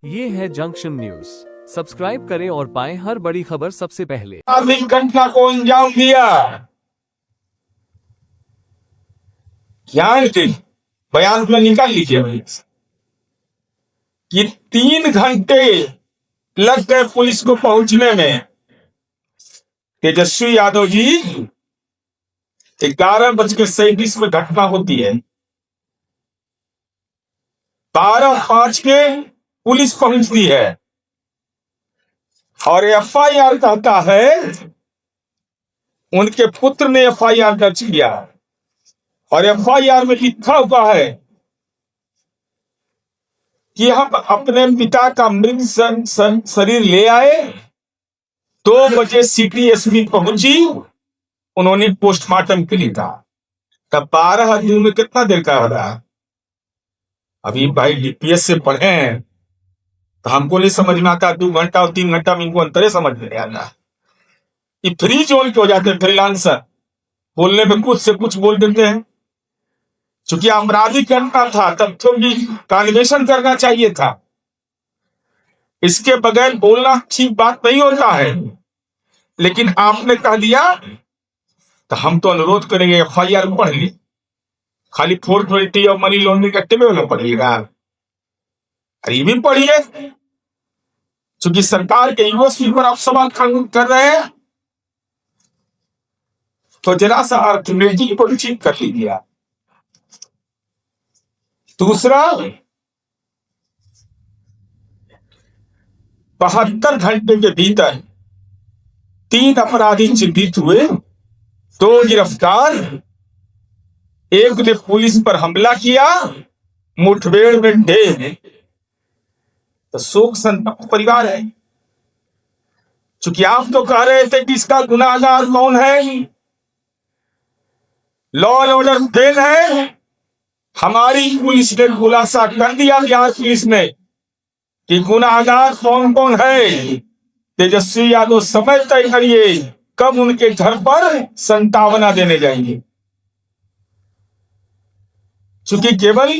ये है junction news. Subscribe करें और पाएं हर बड़ी खबर सबसे पहले। आर्थिक घटना को अंजाम दिया। बयान में निकाल लीजिए भाई कि 3 घंटे लग गए पुलिस को पहुंचने में। तेजस्वी यादव जी 11:37 में घटना होती है, 12:05 के पुलिस पहुंचती है और एफआईआर कहता है, उनके पुत्र ने एफआईआर दर्ज किया और एफआईआर में लिखा हुआ है कि हम अपने पिता का मृत शरीर ले आए, 2 बजे सिटी एसपी पहुंची, उन्होंने पोस्टमार्टम के लिए कहा। तब 12 दिन में कितना देर का हो रहा? अभी भाई डीपीएस से पढ़े हैं तो हमको नहीं समझ में आता, 2 घंटा और 3 घंटा में इनको अंतरे समझ में नहीं आता। ये फ्री जोन के हो जाते हैं, फ्रीलांसर बोलने में कुछ से कुछ बोल देते हैं। चूंकि आपराधिक घटना था तब तो भी कन्वेशन करना चाहिए था, इसके बगैर बोलना ठीक बात नहीं होता है। लेकिन आपने कह दिया तो हम तो अनुरोध करेंगे एफआईआर पढ़ ली, खाली 420 और मनी लॉन्ड्रिंग एक्ट में पढ़िएगा, ये भी पढ़िए। चूंकि सरकार के यूएसपी पर आप सवाल कर रहे हैं तो जरा सा अर्थमेटिक को ठीक कर लीजिए। दूसरा, 72 घंटे के भीतर 3 अपराधी चिन्हित हुए, 2 गिरफ्तार, एक ने पुलिस पर हमला किया, मुठभेड़ में ढेर। तो शोक संतप्त परिवार है। चूंकि आप तो कह रहे थे कि इसका गुनाहगार कौन है, लॉ एंड ऑर्डर फेल है, हमारी पुलिस ने खुलासा कर दिया, बिहार पुलिस ने, कि गुनाहगार कौन कौन है। तेजस्वी यादव समय तय करिए कब उनके घर पर संतावना देने जाएंगे। चूंकि केवल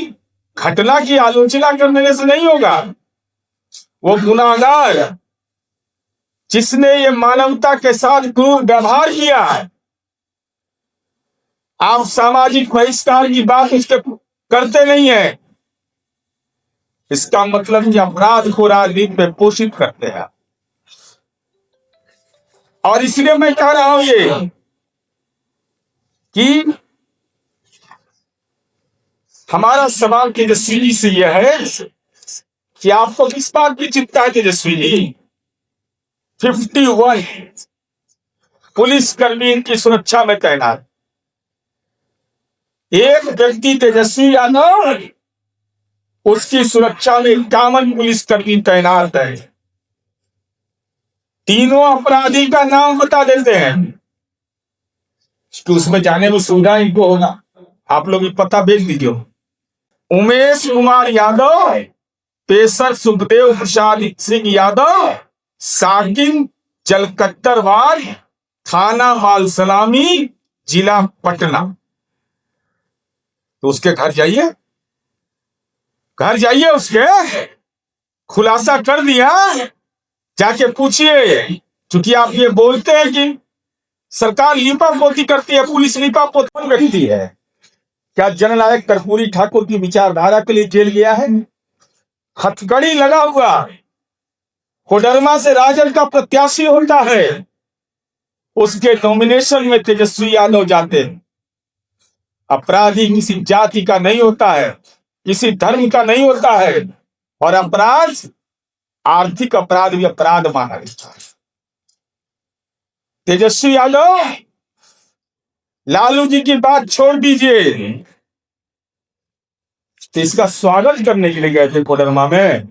घटना की आलोचना करने से नहीं होगा, वो गुनाहगार जिसने ये मानवता के साथ क्रूर व्यवहार किया, आप सामाजिक बहिष्कार की बात उसके करते नहीं है, इसका मतलब ये अपराध को राजनीति में पोषित करते हैं। और इसलिए मैं कह रहा हूं ये कि हमारा सवाल तेजस्वी जी से यह है कि आपको किस बात की चिंता है तेजस्वी जी? 51 पुलिसकर्मी इनकी सुरक्षा में तैनात, एक व्यक्ति तेजस्वी यादव, उसकी सुरक्षा में 51 पुलिसकर्मी तैनात है। तीनों अपराधी का नाम बता देते हैं, उसमें जाने में सुविधा इनको होगा, आप लोग पता भेज दीजिए। उमेश कुमार यादव, पेशर सुखदेव प्रसाद सिंह यादव, साकिन जलकट्टरवार, थाना माल सलामी, जिला पटना। तो उसके घर जाइए, उसके खुलासा कर दिया, जाके पूछिए। क्योंकि आप ये बोलते हैं कि सरकार लीपापोती करती है, पुलिस लीपापोती करती है। क्या जननायक कर्पूरी ठाकुर की विचारधारा के लिए जेल गया है? हथकड़ी लगा हुआ कोडरमा से राजद का प्रत्याशी होता है, उसके नॉमिनेशन में तेजस्वी यादव जाते हैं। अपराधी किसी जाति का नहीं होता है, किसी धर्म का नहीं होता है, और अपराध, आर्थिक अपराध भी अपराध माना जाता है। तेजस्वी यादव, लालू जी की बात छोड़ दीजिए, तो इसका स्वागत करने के लिए गए थे कोडरमा में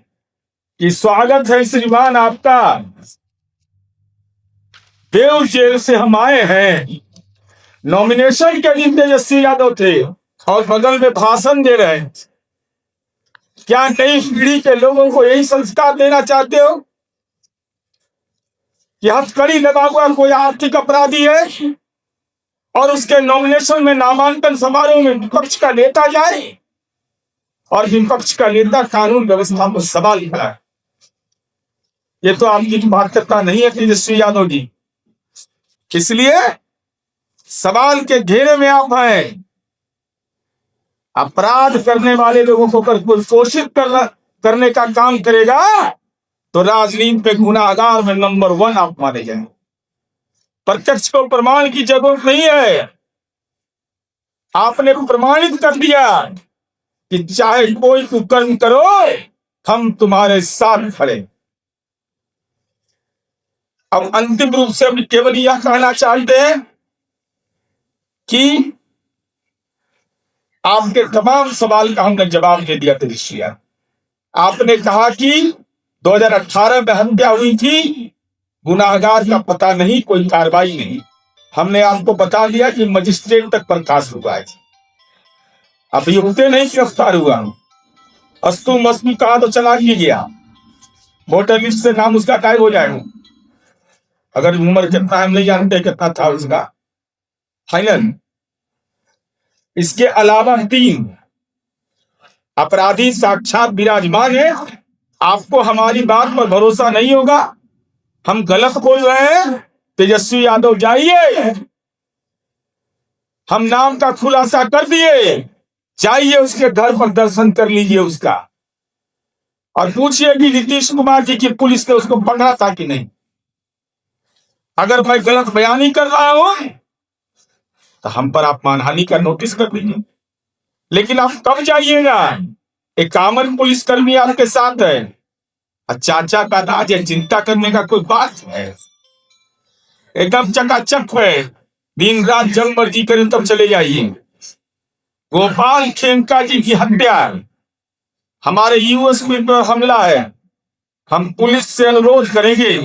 कि स्वागत है श्रीमान आपका, देव जेल से हम आए हैं। नॉमिनेशन के दिन तेजस्वी यादव थे और बगल में भाषण दे रहे हैं। क्या नई पीढ़ी के लोगों को यही संस्कार देना चाहते हो कि हथकड़ी लगा हुआ कोई आर्थिक अपराधी है और उसके नॉमिनेशन में, नामांकन समारोह में विपक्ष का नेता जाए और विपक्ष का नेता कानून व्यवस्था पर सवाल खड़ा है? ये तो आपकी बाध्यता नहीं है तेजस्वी यादव जी। इसलिए सवाल के घेरे में आप हैं। अपराध करने वाले लोगों को शोषित करने का काम करेगा तो राजनीति पे गुनाहगार में नंबर 1 आप माने जाएंगे। प्रत्यक्ष को प्रमाण की जरूरत नहीं है। आपने प्रमाणित कर दिया कि चाहे कोई कुकर्म करो, हम तुम्हारे साथ खड़े। अब अंतिम रूप से हम केवल यह कहना चाहते हैं कि आपके तमाम सवाल का हमने जवाब दे दिया। तेजस्वी, आपने कहा कि 2018 में हत्या हुई थी, गुनाहगार का पता नहीं, कोई कार्रवाई नहीं। हमने आपको बता दिया कि मजिस्ट्रेट तक प्रकाश हुआ है, अभियुक्त नहीं गिरफ्तार हुआ। अस्तु मस्तु कहा तो चला गया, वोटर लिस्ट से नाम उसका गायब हो जाएगा। अगर उम्र कितना हम नहीं जानते कितना था उसका फाइनल। इसके अलावा 3 अपराधी साक्षात विराजमान है। आपको हमारी बात पर भरोसा नहीं होगा, हम गलत बोल रहे हैं, तेजस्वी यादव जाइए, हम नाम का खुलासा कर दिए, जाइए उसके घर पर दर्शन कर लीजिए उसका, और पूछिए कि नीतीश कुमार जी की पुलिस ने उसको पकड़ा था कि नहीं। अगर मैं गलत बयानी कर रहा हूं तो हम पर आप मानहानि का नोटिस कर दीजिए। लेकिन आप कब जाइएगा? एक आमन पुलिसकर्मी आपके साथ है, चाचा का राज है, चिंता करने का कोई बात है? एकदम चकाचक है, दिन रात जब मर्जी करें तब चले जाइए। गोपाल खेमका जी की हत्या, हमारे यूएसपी पर हमला है। हम पुलिस से अनुरोध करेंगे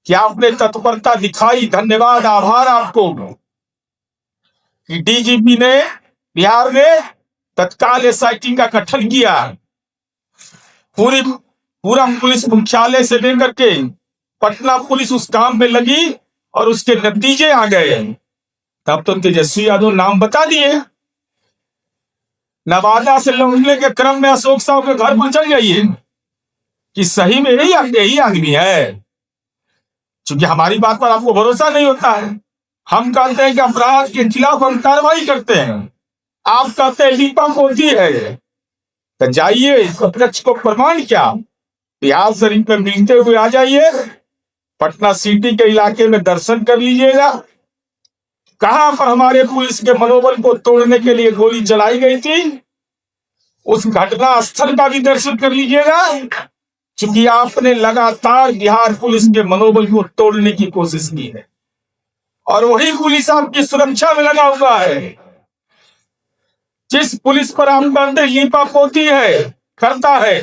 कि आपने तत्परता दिखाई, धन्यवाद, आभार आपको कि डीजीपी ने बिहार में तत्काल एसआईटी का गठन किया। पूरा पुलिस मुख्यालय से लेकर के पटना पुलिस उस काम में लगी और उसके नतीजे आ गए। तब तो तेजस्वी यादव नाम बता दिए। नवादा से लौटने के क्रम में अशोक साहब के घर पर चल जाइए कि सही में यही आदमी है। क्योंकि हमारी बात पर आपको भरोसा नहीं होता है। हम कहते हैं कि अपराध के खिलाफ हम कार्रवाई करते हैं, आप कहते हैं लीपा पोती है। तो जाइए, प्रत्यक्ष को प्रमाण क्या, बिहार शरीफ में मिलते हुए आ जाइए, पटना सिटी के इलाके में दर्शन कर लीजिएगा। कहां पर हमारे पुलिस के मनोबल को तोड़ने के लिए गोली चलाई गई थी, उस घटना स्थल का भी दर्शन कर लीजिएगा। क्योंकि आपने लगातार बिहार पुलिस के मनोबल को तोड़ने की कोशिश की है, और वही पुलिस आपकी सुरक्षा में लगा हुआ है। जिस पुलिस पर आप कहते लीपा पोती है करता है,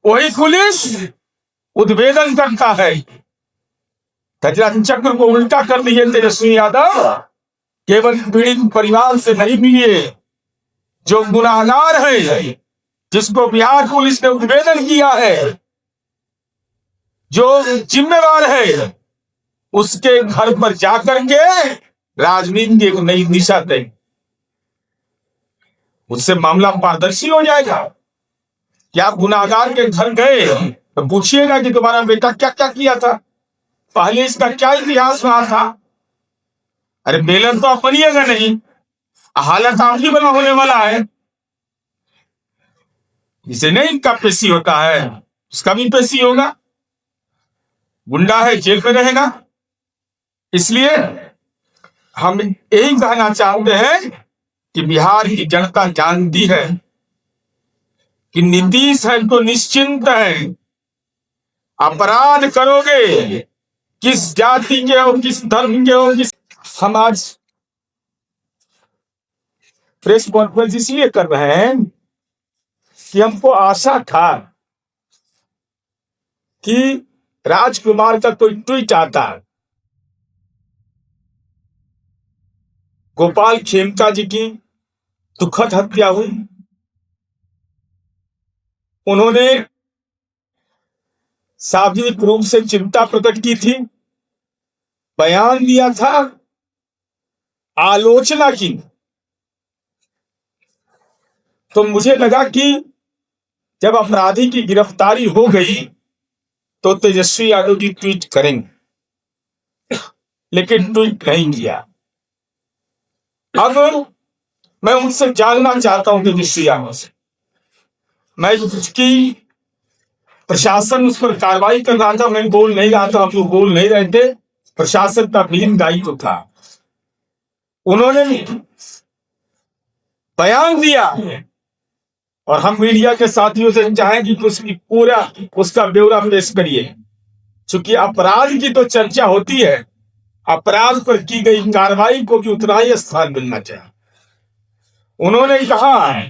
वही पुलिस उद्भेदन करता है। चक्र को उल्टा कर दिए तेजस्वी यादव। केवल पीड़ित परिवार से नहीं मिलिए, जो गुनाहगार है, जिसको बिहार पुलिस ने उद्भेदन किया है, जो जिम्मेवार है, उसके घर पर जाकर के राजनीति की एक नई दिशा दें। उससे मामला पारदर्शी हो जाएगा। क्या आप गुनाहगार के घर गए तो पूछिएगा कि तुम्हारा बेटा क्या क्या किया था, पहले इसका क्या इतिहास रहा था। अरे बेलन तो आप बनिएगा नहीं, हालत आप ही बना होने वाला है। जिसे नहीं इनका पेशी होता है उसका भी पेशी होगा। गुंडा है, जेल में रहेगा। इसलिए हम यही कहना चाहते हैं कि बिहार की जनता जानती है कि नीतीश है तो निश्चिंत है। अपराध करोगे, किस जाति के हो, किस धर्म के हो, किस समाज। प्रेस कॉन्फ्रेंस इसलिए कर रहे हैं कि हमको आशा था कि राजकुमार का कोई ट्वीट आता, गोपाल खेमका जी की दुखद हत्या हुई, उन्होंने सार्वजनिक रूप से चिंता प्रकट की थी, बयान दिया था, आलोचना की। तो मुझे लगा कि जब अपराधी की गिरफ्तारी हो गई तो तेजस्वी यादव जी ट्वीट करेंगे, लेकिन ट्वीट नहीं किया। अब मैं उनसे जानना चाहता हूं तेजस्वी यादव से, मैं उसकी प्रशासन उस पर कार्रवाई कर रहा था, मैं बोल नहीं रहा था, आप लोग बोल नहीं रहे थे, प्रशासन का विलीन दायित्व था। उन्होंने बयान दिया और हम मीडिया के साथियों से चाहेंगे कि उसकी पूरा उसका ब्यौरा पेश करिए, क्योंकि अपराध की तो चर्चा होती है, अपराध पर की गई कार्रवाई को भी उतना ही स्थान मिलना चाहिए। उन्होंने कहा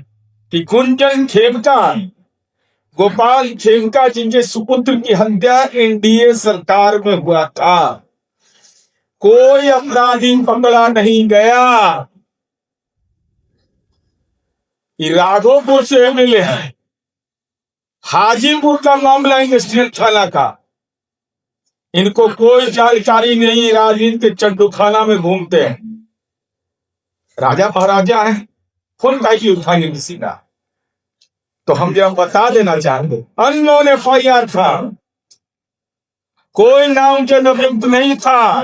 कि कुंजन खेमका, गोपाल खेमका जिनके सुपुत्र की हत्या एनडीए सरकार में हुआ था, कोई अपराधी पकड़ा नहीं गया। ये राघोपुर से एमएलए है, हाजीपुर का मामला इंडस्ट्रियल थाना का, इनको कोई जानकारी नहीं, राजनीति के चंडूखाना में घूमते हैं, राजा महाराजा है, फोन काहे उठाएंगे किसी का। तो हम जब बता देना चाहते, अननोन एफआईआर था, कोई नाम के अभियुक्त नहीं था,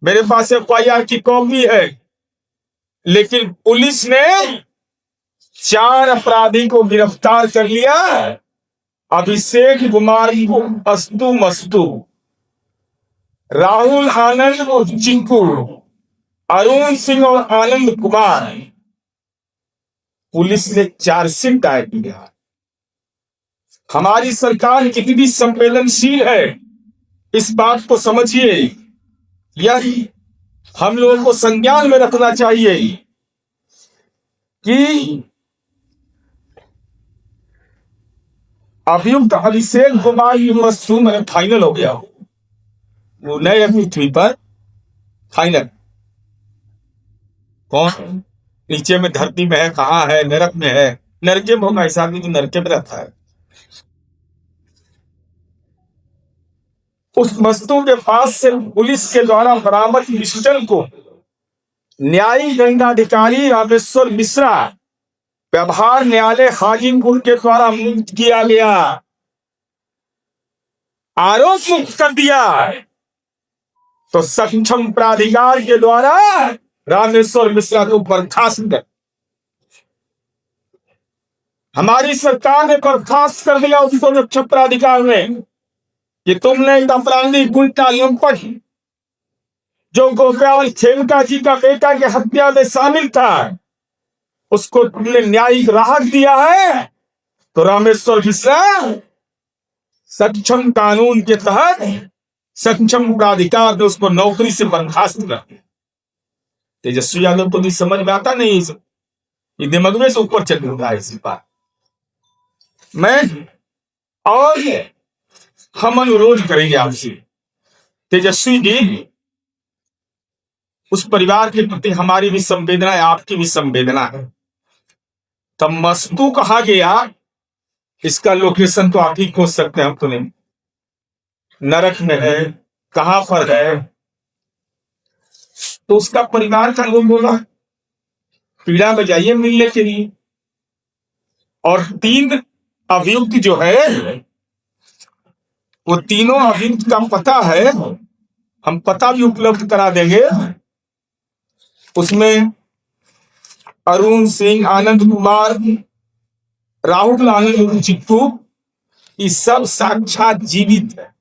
मेरे पास एफआईआर की कॉपी है, लेकिन पुलिस ने 4 अपराधी को गिरफ्तार कर लिया। अभिषेक कुमार को अस्तु मस्तु, राहुल आनंद और चिंकू, अरुण सिंह और आनंद कुमार, पुलिस ने चार्जशीट दायर किया। हमारी सरकार कितनी संवेदनशील है, इस बात को समझिए। यह हम लोगों को संज्ञान में रखना चाहिए कि अभियुक्त अभिषेक कुमार मस्तू में फाइनल हो गया, वो नए पृथ्वी पर फाइनल। कौन नीचे में धरती में है, कहाँ है, नरक में है, नरके में होगा, ऐसा भी नरके में रहता है। उस मस्तू के पास से पुलिस के द्वारा बरामद पिस्टल को न्यायिक दंडाधिकारी रामेश्वर मिश्रा व्यवहार न्यायालय हाजीपुर के द्वारा मुक्त किया गया, आरोप मुक्त कर दिया। तो सक्षम प्राधिकार के द्वारा रामेश्वर मिश्रा को बर्खास्त कर, हमारी सरकार ने बर्खास्त कर दिया उस सक्षम प्राधिकार ने कि तुमने एक अपराधी गुंडा लंपट जो गोपाल खेमका जी का बेटा की हत्या में शामिल था, उसको तुमने न्यायिक राहत दिया है। तो रामेश्वर मिश्रा सक्षम कानून के तहत सक्षम प्राधिकार ने उसको नौकरी से बर्खास्त कर दिया। तेजस्वी यादव को भी समझ में आता नहीं, ये दिमाग में से ऊपर चल रहा है इसी बात। मैं और हम अनुरोध करेंगे आपसे, तेजस्वी जी, उस परिवार के प्रति हमारी भी संवेदना है, आपकी भी संवेदना है। तब मस्तू कहा गया, इसका लोकेशन तो आप ही खोज सकते हैं, हम तो नहीं। नरक में है, कहां पर है, तो उसका परिवार का लोग बोला पीड़ा में जाइए मिलने के लिए। और 3 अभियुक्त जो है, वो तीनों अभियुक्त का पता है, हम पता भी उपलब्ध करा देंगे। उसमें अरुण सिंह, आनंद कुमार, राहुल आनंद, चिक्कू, ये सब साक्षात जीवित है।